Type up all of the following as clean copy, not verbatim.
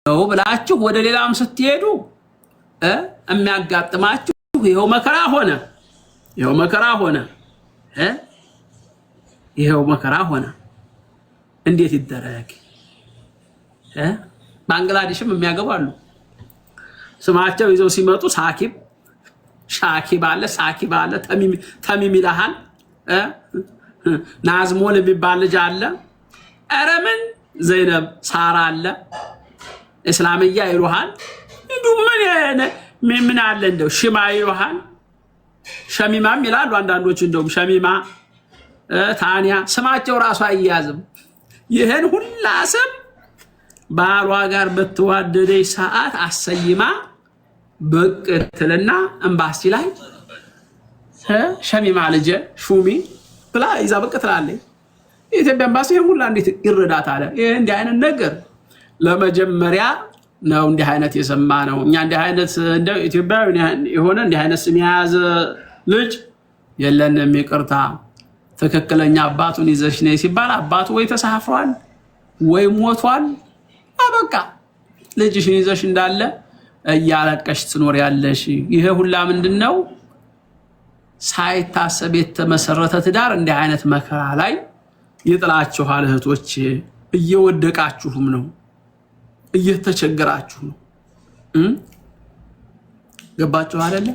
ነው ብላችሁ ወደ ሌላም ስትሄዱ የሚያጋጥማችሁ ይሄው መከራ ሆነ እንዴት ይደረግ ባንግላዴሽም የሚያገባሉ ስማቸው ይዘው ሲመጡ ሻኪብ አለ ተሚም ይልሃል ናዝሞል የሚባል ልጅ አለ ኧረ ምን ዘይነብ ሳራ አለ እስላምያ ይሩሃል ምን አለ እንደው ሽማ ይሩሃል ሸሚማም ይላሉ አንዳንዶች እንደውም ሸሚማ ታንያ ስማቸው ራሱ አያያዝም ይሄን ሁላ ስም ባሏ ጋር በተዋደደች ሰዓት አሰይማ በቅትልና ኤምባሲ ላይ ሸሚማ ልጅ ሹሚ ብላ ይዛ በቅትላለች ኢትዮጵያ ኤምባሲ ሁላ እንዴት ይረዳታል ይሄ እንዲህ አይነት ነገር ለመጀመሪያ ነው እንዲህ አይነት የሰማ ነው እኛ እንዲህ አይነት እንደ ኢትዮጵያዊ የሆነ እንዲህ አይነት ስም የያዘ ልጅ የለንም ይቅርታ ትክክለኛ አባቱን ይዘሽ ነይ ሲባል አባቱ ወይ ተሳፍሯል ወይ ሞቷል አበቃ ልጅሽን ይዘሽ እንዳለ እያለቀሽ ትኖር ያለሽ ይሄ ሁላ ምንድነው ሳይታሰብ የተመሰረተ ትዳር እንዲህ አይነት መከራ ላይ ይጥላችኋል እህቶች እየወደቃችሁም ነው እየተቸገራችሁ ነው ገባችሁ አይደለ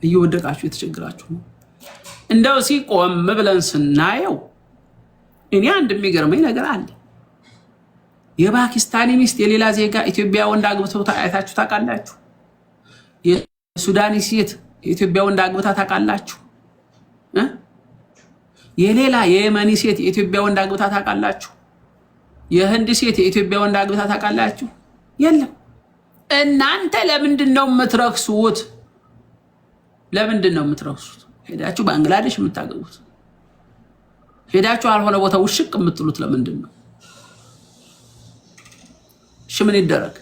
እየወደቃችሁ እየተቸገራችሁ ነው እንደው ሲቆም ብለን ስናየው እኔ አንድ የሚገርመኝ ነገር አለ የፓኪስታኒ ሚስት የሌላ ዜጋ ኢትዮጵያ ወንድ አግብተው ታያታችሁ ታውቃላችሁ የሱዳኒ ሴት ኢትዮጵያ ወንድ አግብታ ታውቃላችሁ የሌላ የየመኒ ሴት ኢትዮጵያ ወንድ አግብታ ታውቃላችሁ የህንድ ሴት ኢትዮጵያ ወንድ አግብታ ታውቃላችሁ የለም እናንተ ለምንድነው የምትረክሱት ሄዳችሁ ባንግላዴሽ የምታገቡት ሄዳችሁ አልሆነ ቦታ ውሽቅ የምትሉት ለምንድነው ምን ይደረግ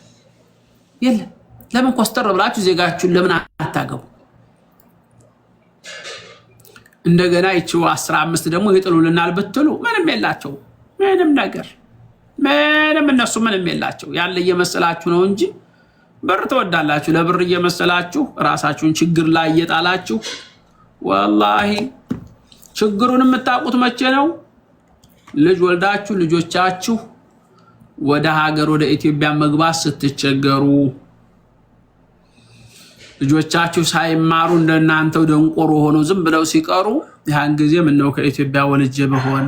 የለም ለምን ኮስተር ብላችሁ ዜጋችሁን ለምን አታገቡ እንደገና ይቺው 15 ደግሞ ይጥሉልናል ብትሉ ምንም የላቸው ምንም ነገር እነሱ ምንም የላቸው ያለ እየመሰላችሁ ነው እንጂ ብር ተወዳላችሁ ለብር እየመሰላችሁ ራሳችሁን ችግር ላይ እየጣላችሁ ወላሂ ችግሩን የምታውቁት መቼ ነው ልጅ ወልዳችሁ ልጆቻችሁ ወደ ሀገር ወደ ኢትዮጵያ መግባት ስትቸገሩ ልጆቻችሁ ሳይማሩ እንደናንተው ደንቆሮ ሆኖ ዝም ብለው ሲቀሩ ያን ጊዜ ምን ነው ከኢትዮጵያ ወልጄ በሆን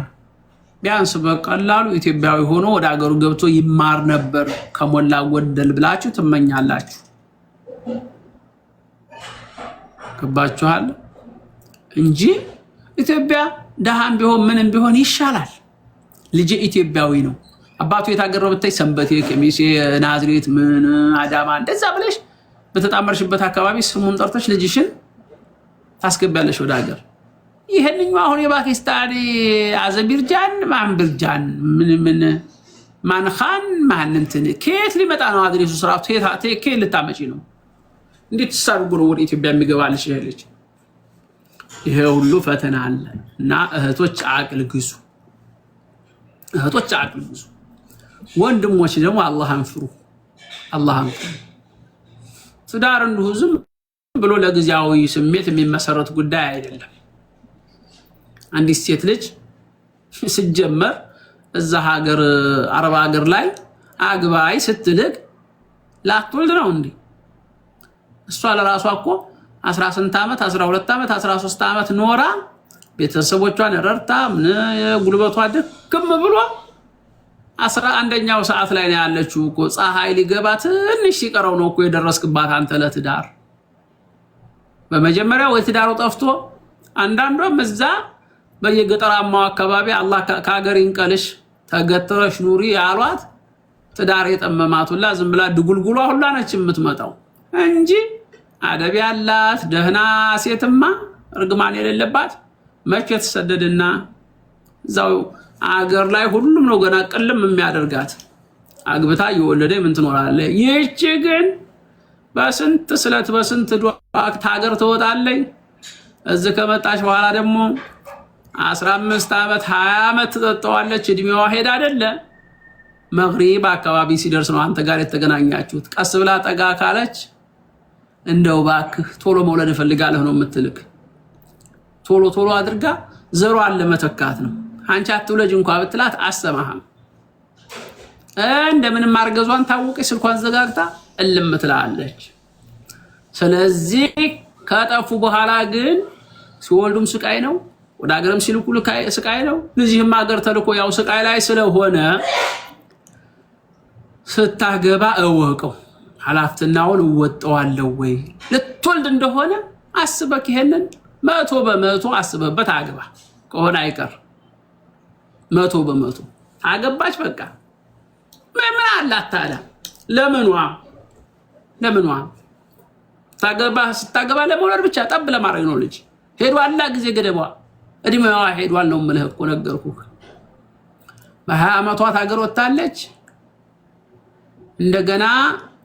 ቢያንስ በቀላሉ ኢትዮጵያዊ ሆኖ ወደ ሀገሩ ገብቶ ይማር ነበር ከሞላ ጎደል ብላችሁ ትመኛላችሁ ከባችኋል እንጂ ኢትዮጵያ ደሃም ቢሆን ምንም ቢሆን ይሻላል ልጅ ኢትዮጵያዊ ነው አባቱ የታገረው ብታይ ሰንበቴ ከሚሴ ናዝሬት ምን አዳማ እንደዛ ብለሽ በተጣመርሽበት አካባቢ ስሙን ጠርተሽ ልጅሽን ታስገባለሽ ወደ ሀገር ይሄንኛው አሁን የፓኪስታን አዘቢርጃን ማንብርጃን ምን ማንኻን ማንንትን ከየት ሊመጣ ነው አድሬሱ ስራቱ ከየት ልታመጪ ነው እንዴት ተሳርጉ ነው ወደ ኢትዮጵያ የሚገባልሽ ይሄልሽ ይሄ ሁሉ ፈተና አለ እና እህቶች አቅል ግዙ ወንድሞች ደግሞ አላህን ፍሩ ትዳር እንደው ዝም ብሎ ለጊዜያዊ ስሜት የሚመሰረት ጉዳይ አይደለም አንዲት ሴት ልጅ ሲጀመር እዛ ሀገር አረብ ሀገር ላይ አግባይ ስትልቅ ላትወልድ ነው እንዴ እሷ ለራሷ እኮ 18 ዓመት 12 ዓመት 13 ዓመት ኖራ ቤተሰቦቿን ረርታ ምን ጉልበቷ ደክም ብሎ 11ኛው ሰዓት ላይ ነው ያለችው እኮ ፀሐይ ሊገባ ትንሽ ሲቀረው ነው እኮ የደረስክባት አንተ ለትዳር በመጀመሪያው የትዳሩ ጠፍቶ አንዳንዷም እዛ በየገጠራማው አካባቢ አላህ ከሀገር ይንቀልሽ ተገተረሽ ኑሪ ያሏት ትዳር የጠመማቱላ ዝም ብላ ድጉልጉሏ ሁላ ነች የምትመጣው እንጂ አደብ ያላት ደህና ሴትማ እርግማን የሌለባት መቼ ተሰደደና ዛው አገር ላይ ሁሉም ነው ገና ቀለም የሚያደርጋት አግብታ የወለደ ምን ትኖራለች ይህች ግን በስንት ስለት በስንት ዱዓት ሀገር ተወጣለኝ እዚህ ከመጣች በኋላ ደግሞ 15 ዓመት 20 ዓመት ተጠጣዋለች እድሜዋ ሄድ አይደለ መግሪብ አካባቢ ሲደርስ ነው አንተ ጋር የተገናኛችሁት። ቀስ ብላ ጠጋ ካለች እንደው ባክህ ቶሎ መውለድ እፈልጋለሁ ነው የምትልክ። ቶሎ ቶሎ አድርጋ ዘሯን ለመተካት ነው። አንቺ አትውለጅ እንኳን ብትላት አሰማህም። እንደምንም ማርገዟን ታውቂ ስልኳን ዘጋግታ እልም ትላለች። ስለዚህ ከጠፉ በኋላ ግን ሲወልዱም ስቃይ ነው፣ ወደ ሀገርም ሲልኩ ስቃይ ነው። ለዚህም ሀገር ተልኮ ያው ስቃይ ላይ ስለሆነ ስታገባ እወቀው ኃላፊነቱን እወጣዋለሁ ወይ ልትወልድ እንደሆነ አስበክ። ይሄንን 100% አስበበት አግባ። ከሆነ አይቀር 100% አገባች በቃ ምን አላት ታዲያ? ለምንዋ ስታገባ ለመውለድ ብቻ ጠብ ለማድረግ ነው። ልጅ ሄዷላ ጊዜ ገደቧ እድሜዋ ሄዷል ነው የምልህ እኮ ነገርኩህ። በ20 ዓመቷ ታገር ወጣለች። እንደገና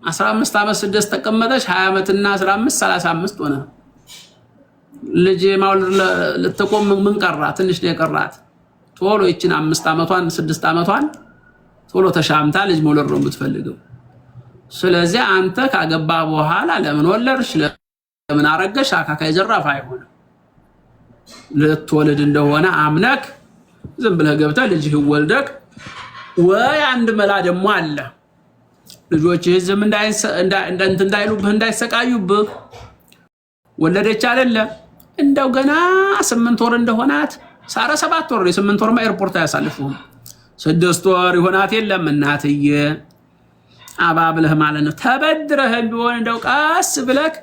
15 ዓመት ስደት ተቀመጠች። 20 ዓመትና 15 35 ሆነ። ልጅ ማውለድ ልትቆም ምን ቀራ? ትንሽ ነው የቀራት። ቶሎ ይችን 5 ዓመቷን 6 ዓመቷን ቶሎ ተሻምታ ልጅ መውለድ ነው የምትፈልገው። ስለዚህ አንተ ካገባ በኋላ ለምን ወለድሽ ለምን አረገሽ አካካይ ዘራፍ አይሆንም። ልትወልድ እንደሆነ አምነክ ዝም ብለህ ገብተህ ልጅህ ወልደክ ወይ አንድ መላ ደግሞ አለ ልጆችህ ዝም እንዳይሉብህ እንዳይሰቃዩብህ ወለደች አይደለ እንደው ገና 8 ወር እንደሆናት ሳራ 7 ወር 8 ወርማ ኤርፖርት አያሳልፉም 6 ወር ይሆናት የለም እናትዬ አባብለህ ማለት ነው። ተበድረህ ቢሆን እንደው ቃስ ብለክ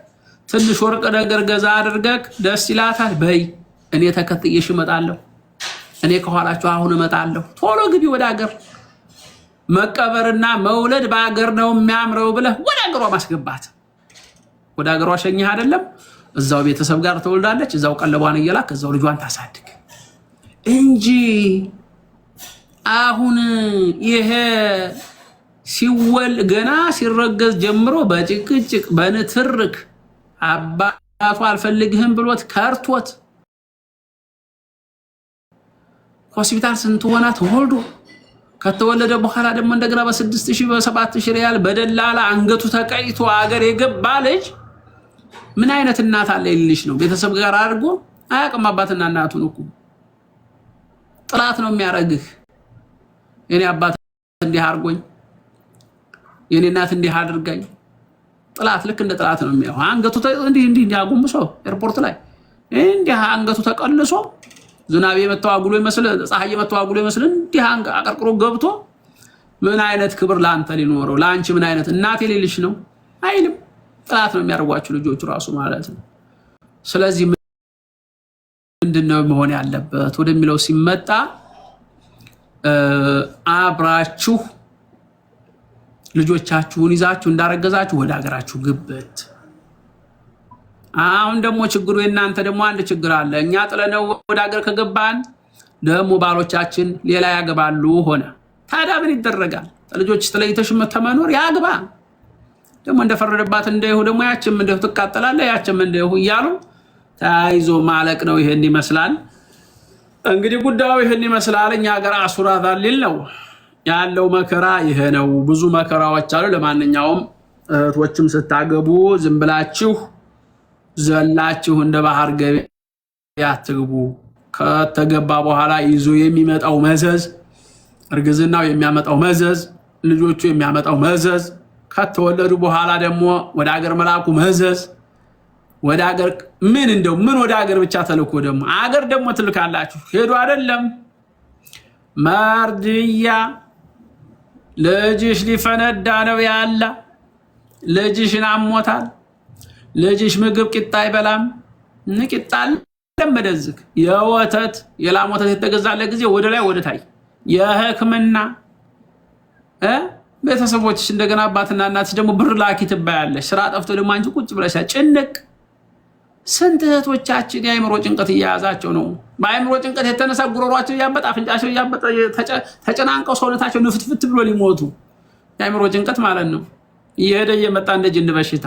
ትንሽ ወርቅ ነገር ገዛ አድርገክ ደስ ይላታል። በይ እኔ ተከትዬሽ እመጣለሁ፣ እኔ ከኋላችሁ አሁን እመጣለሁ። ቶሎ ግቢ ወደ ሀገር። መቀበርና መውለድ በአገር ነው የሚያምረው ብለህ ወደ ሀገሯ ማስገባት። ወደ ሀገሯ ሸኝህ አይደለም እዛው ቤተሰብ ጋር ተወልዳለች። እዛው ቀለቧን እየላክ እዛው ልጇን ታሳድግ እንጂ አሁን ይሄ ሲወል ገና ሲረገዝ ጀምሮ በጭቅጭቅ በንትርክ አባቱ አልፈልግህም ብሎት ከርቶት ሆስፒታል ስንት ሆና ተወልዶ ከተወለደ በኋላ ደግሞ እንደገና በ6000 በ7000 ሪያል በደላላ አንገቱ ተቀይቶ አገር የገባ ልጅ ምን አይነት እናት አለ ይልሽ ነው? ቤተሰብ ጋር አድርጎ አያውቅም። አባትና እናቱን እኮ ጥላት ነው የሚያረግህ። የኔ አባት እንዲህ አርጎኝ የኔ እናት እንዲህ አድርጋኝ ጥላት ልክ እንደ ጥላት ነው የሚያው። አንገቱ እንዲህ አጎንብሶ ኤርፖርት ላይ እንዲህ አንገቱ ተቀልሶ ዝናብ የመታው አጉሎ ይመስል ፀሐይ የመታው አጉሎ ይመስል እንዲህ አቀርቅሮ ገብቶ ምን አይነት ክብር ላንተ ሊኖረው ላንቺ ምን አይነት እናት የሌለሽ ነው አይልም። ጥላት ነው የሚያርጓችሁ ልጆቹ ራሱ ማለት ነው። ስለዚህ ምንድነው መሆን ያለበት ወደሚለው ሲመጣ አብራችሁ ልጆቻችሁን ይዛችሁ እንዳረገዛችሁ ወደ ሀገራችሁ ግብት። አሁን ደግሞ ችግሩ የናንተ ደግሞ አንድ ችግር አለ። እኛ ጥለነው ወደ ሀገር ከገባን ደግሞ ባሎቻችን ሌላ ያገባሉ ሆነ። ታዲያ ምን ይደረጋል? ልጆች ተለይተሽ መተመኖር ያግባ ደግሞ እንደፈረደባት እንደው ደግሞ ያችም እንደው ትቃጠላለች ያችም እንደው ይያሉ ታይዞ ማለቅ ነው። ይሄን ይመስላል እንግዲህ ጉዳዩ ይሄን ይመስላል። እኛ ሀገር አሱራ ዛሊል ነው ያለው መከራ ይሄ ነው። ብዙ መከራዎች አሉ። ለማንኛውም እህቶችም ስታገቡ ዝም ብላችሁ ዘላችሁ እንደ ባህር ገበያ አትግቡ። ከተገባ በኋላ ይዞ የሚመጣው መዘዝ፣ እርግዝናው የሚያመጣው መዘዝ፣ ልጆቹ የሚያመጣው መዘዝ፣ ከተወለዱ በኋላ ደግሞ ወደ ሀገር መላኩ መዘዝ። ወደ ሀገር ምን ወደ ሀገር ብቻ ተልኮ ደግሞ ሀገር ደግሞ ትልካላችሁ። ሄዱ አይደለም መርድያ ልጅሽ ሊፈነዳ ነው ያለ ልጅሽን አሞታል። ልጅሽ ምግብ ቂጣ አይበላም። ቂጣ ለመደዝክ የወተት የላም ወተት የተገዛለ ጊዜ ወደ ላይ ወደ ታይ የህክምና ቤተሰቦችሽ እንደገና አባትና እናትሽ ደግሞ ብር ላኪ ትባያለሽ። ስራ ጠፍቶ ደግሞ አንቺ ቁጭ ብለሽ ጭንቅ። ስንት እህቶቻችን የአይምሮ ጭንቀት እያያዛቸው ነው። በአይምሮ ጭንቀት የተነሳ ጉሮሯቸው እያበጠ አፍንጫቸው እያበጠ ተጨናንቀው ሰውነታቸው ንፍትፍት ብሎ ሊሞቱ የአይምሮ ጭንቀት ማለት ነው። እየሄደ እየመጣ እንደ ጅን በሽታ።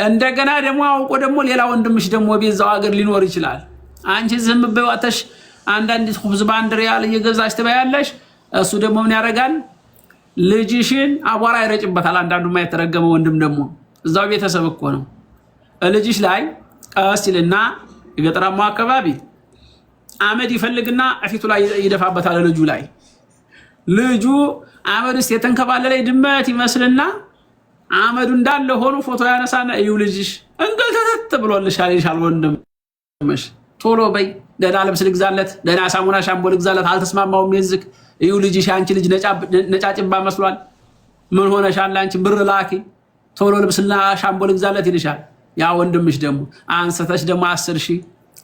እንደገና ደግሞ አውቆ ደግሞ ሌላ ወንድምሽ ደግሞ በዛው ሀገር ሊኖር ይችላል። አንቺ ዝም ብለሽ አንዳንድ ኹብዝ ባንድ ሪያል እየገዛሽ ትበያለሽ። እሱ ደግሞ ምን ያደርጋል? ልጅሽን አቧራ ይረጭበታል። አንዳንዱ ማይተረገመ ወንድም ደግሞ እዛው ቤተሰብ እኮ ነው። ልጅሽ ላይ ቀስ ይልና የገጠራማው አካባቢ አመድ ይፈልግና እፊቱ ላይ ይደፋበታል። ልጁ ላይ ልጁ አመድ ውስጥ የተንከባለለ ድመት ይመስልና አመዱ እንዳለ ሆኖ ፎቶ ያነሳና እዩ ልጅሽ እንገልተት ብሎልሻል ይልሻል። ወንድምሽ ቶሎ በይ ደህና ልብስ ልግዛለት፣ ደህና ሳሙና ሻምፖ ልግዛለት፣ አልተስማማውም ይዝክ። እዩ ልጅሽ አንቺ ልጅ ነጫጭባ መስሏል፣ ምን ሆነሻል አንቺ? ብር ላኪ ቶሎ ልብስና ሻምፖ ልግዛለት ይልሻል። ያ ወንድምሽ ደግሞ አንስተሽ ደግሞ 10,000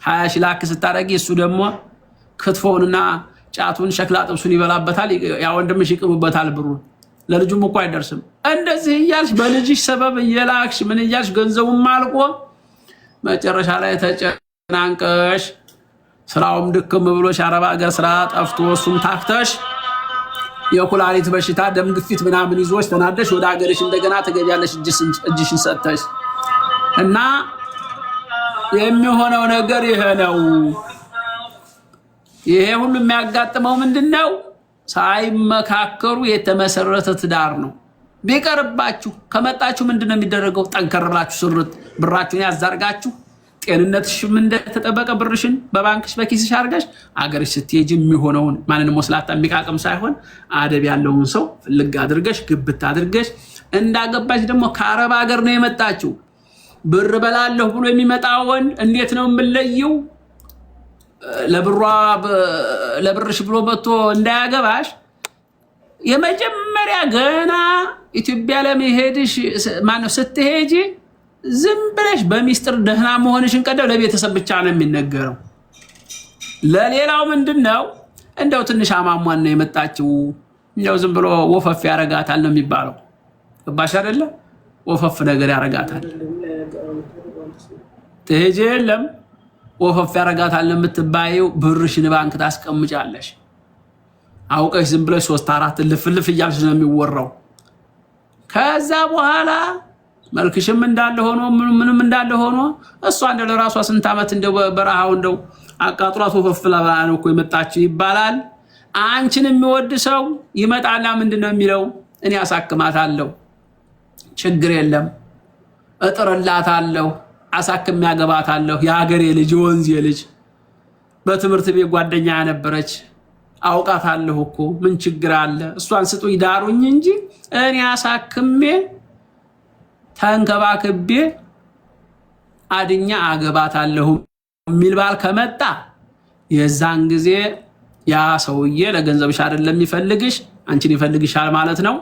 20,000 ላክ ስታረጊ እሱ ደግሞ ክትፎውንና ጫቱን ሸክላ ጥብሱን ይበላበታል። ያ ወንድምሽ ይቅምበታል ብሩን። ለልጁም እኮ አይደርስም። እንደዚህ እያልሽ በልጅሽ ሰበብ እየላክሽ ምን እያልሽ ገንዘቡም አልቆ መጨረሻ ላይ ተጨናንቀሽ ስራውም ድክም ብሎሽ አረብ ሀገር ስራ ጠፍቶ እሱም ታክተሽ የኩላሊት በሽታ ደም ግፊት ምናምን ይዞሽ ተናደሽ ወደ ሀገርሽ እንደገና ትገቢያለሽ እጅሽን ሰጥተሽ እና የሚሆነው ነገር ይሄ ነው። ይሄ ሁሉ የሚያጋጥመው ምንድነው? ሳይመካከሩ የተመሰረተ ትዳር ነው። ቢቀርባችሁ ከመጣችሁ ምንድነው የሚደረገው? ጠንከር ብላችሁ ስርት ብራችሁን ያዛርጋችሁ ጤንነትሽም እንደተጠበቀ ብርሽን በባንክሽ በኪስሽ አድርገሽ አገርሽ ስትሄጂ የሚሆነውን ማንንም ወስላታ የሚቃቅም ሳይሆን አደብ ያለውን ሰው ፍልግ አድርገሽ ግብት አድርገሽ እንዳገባሽ ደግሞ ከአረብ ሀገር ነው የመጣችሁ ብር በላለሁ ብሎ የሚመጣውን እንዴት ነው የምለየው? ለብርሽ ብሎ መጥቶ እንዳያገባሽ የመጀመሪያ ገና ኢትዮጵያ ለመሄድሽ ማነው ስትሄጂ ዝም ብለሽ በሚስጥር ደህና መሆንሽን ቀደው ለቤተሰብ ብቻ ነው የሚነገረው። ለሌላው ምንድነው እንደው ትንሽ አማሟን ነው የመጣችው እንደው ዝም ብሎ ወፈፍ ያረጋታል ነው የሚባለው። ገባሽ አይደለ? ወፈፍ ነገር ያረጋታል። ትሄጂ የለም ወፈፍ ያረጋታል የምትባየው ብርሽን ባንክ ታስቀምጫለሽ። አውቀሽ ዝም ብለሽ 3-4 ልፍልፍ እያልሽ ነው የሚወራው። ከዛ በኋላ መልክሽም እንዳለ ሆኖ ምንም እንዳለ ሆኖ እሷ እንደ ለራሷ ስንት ዓመት እንደው በረሃው እንደው አቃጥሯት ወፈፍ ለባ ነው እኮ የመጣችው ይባላል። አንቺን የሚወድ ሰው ይመጣና ምንድነው የሚለው? እኔ አሳክማታለሁ፣ ችግር የለም እጥርላታለሁ፣ አሳክም ያገባታለሁ፣ የሀገሬ ልጅ ወንዝ ልጅ በትምህርት ቤት ጓደኛ ያነበረች አውቃታለሁ እኮ ምን ችግር አለ? እሷን ስጡኝ ዳሩኝ እንጂ እኔ አሳክሜ ተንከባክቤ አድኛ አገባታለሁ የሚል ባል ከመጣ የዛን ጊዜ ያ ሰውዬ ለገንዘብሽ አይደለም የሚፈልግሽ አንቺን ይፈልግሻል ማለት ነው።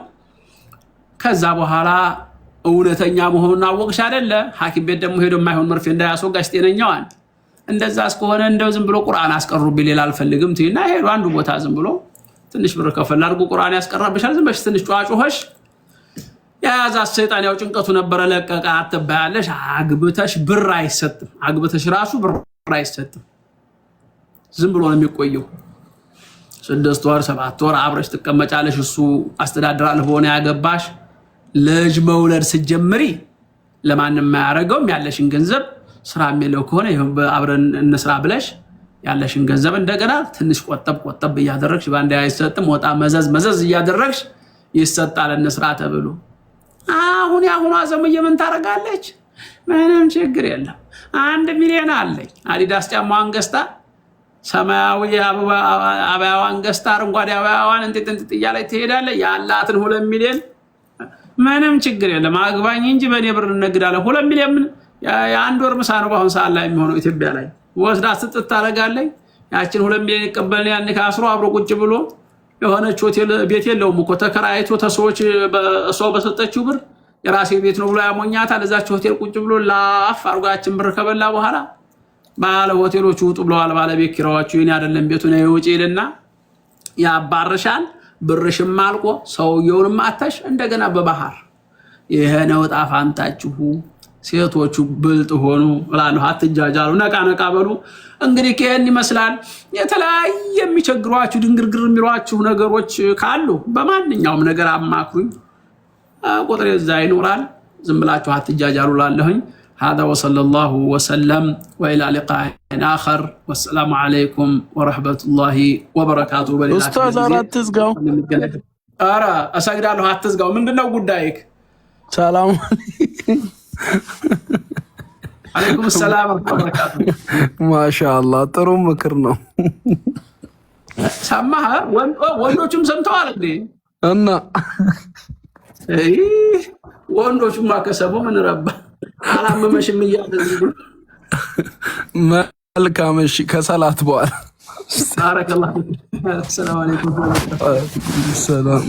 ከዛ በኋላ እውነተኛ መሆኑን አወቅሽ አይደለ? ሐኪም ቤት ደግሞ ሄዶ የማይሆን መርፌ እንዳያስወጋሽ ጤነኛዋን። እንደዛ እስከሆነ እንደው ዝም ብሎ ቁርአን አስቀሩብኝ ሌላ አልፈልግም ትይና ሄዶ አንዱ ቦታ ዝም ብሎ ትንሽ ብር ከፈል አድርጎ ቁርአን ያስቀራብሻል። ዝም ብለሽ ትንሽ ጫጫሆሽ ያዛዝ ሰይጣን ያው ጭንቀቱ ነበር ለቀቀ አትባያለሽ። አግብተሽ ብር አይሰጥም። አግብተሽ ራሱ ብር አይሰጥም። ዝም ብሎ ነው የሚቆየው። 6 ወር 7 ወር አብረሽ ትቀመጫለሽ። እሱ አስተዳድራለሁ ሆነ ያገባሽ። ልጅ መውለድ ስትጀምሪ ለማንም ማያረጋው ያለሽን ገንዘብ ስራ የሚለው ከሆነ ይሁን አብረን እንስራ ብለሽ ያለሽን ገንዘብ እንደገና ትንሽ ቆጠብ እያደረግሽ ባንዴ አይሰጥም። ወጣ መዘዝ እያደረግሽ ይሰጣል እንስራ ተብሎ። አሁን ያሁኑ ዘመን ምን ታረጋለች? ምንም ችግር የለም 1 ሚሊዮን አለኝ አዲዳስ ጫማዋን ገዝታ ሰማያዊ አበባዋን ገዝታ አረንጓዴ አበባዋን እንጥጥ እያለች ትሄዳለች። ያላትን 2 ሚሊዮን ምንም ችግር የለም አግባኝ እንጂ በኔ ብር እንነግዳለን። 2 ሚሊዮን ምን የአንድ ወር ምሳ ነው በአሁን ሰዓት ላይ የሚሆነው ኢትዮጵያ ላይ። ወስዳ ስትጥ ታረጋለች። ያችን 2 ሚሊዮን ይቀበል ያን ካስሮ አብሮ ቁጭ ብሎ የሆነች ሆቴል ቤት የለውም እኮ ተከራይቶ ተሰዎች በሰው በሰጠችው ብር የራሴ ቤት ነው ብሎ ያሞኛታል። እዛች ሆቴል ቁጭ ብሎ ላፍ አርጋችን ብር ከበላ በኋላ ባለ ሆቴሎቹ ውጡ ብለዋል ባለቤት ኪራዮቹ ይሄን አይደለም ቤቱ ነው ይውጪ ይልና ያባርሻል። ብርሽም አልቆ ሰውየውንም አታሽ እንደገና በባህር። ይሄ ነው ዕጣ ፋንታችሁ። ሴቶቹ ብልጥ ሆኑ እላለሁ። አትጃጃሉ፣ ነቃ በሉ። እንግዲህ ከእን ይመስላል። የተለያየ የሚቸግሯችሁ ድንግርግር የሚሏችሁ ነገሮች ካሉ በማንኛውም ነገር አማክሩኝ። ቁጥሬ እዛ ይኖራል። ዝም ብላችሁ አትጃጃሉ እላለሁኝ። هذا وصلى الله وسلم وإلى لقاء آخر والسلام عليكم ورحمة الله وبركاته. أستاذ أرى تزقاو أرى أسجد له هتزقاو من دنا وقدايك. سلام عليكم السلام ورحمة الله وبركاته. ما شاء الله ترى مكرنا سمعها وندوشم سمتوا على أنا وندوشم ما كسبوا من ربه على ما مش مياه مالك ماشي كسلات بوال. بارك الله فيك. السلام عليكم. السلام.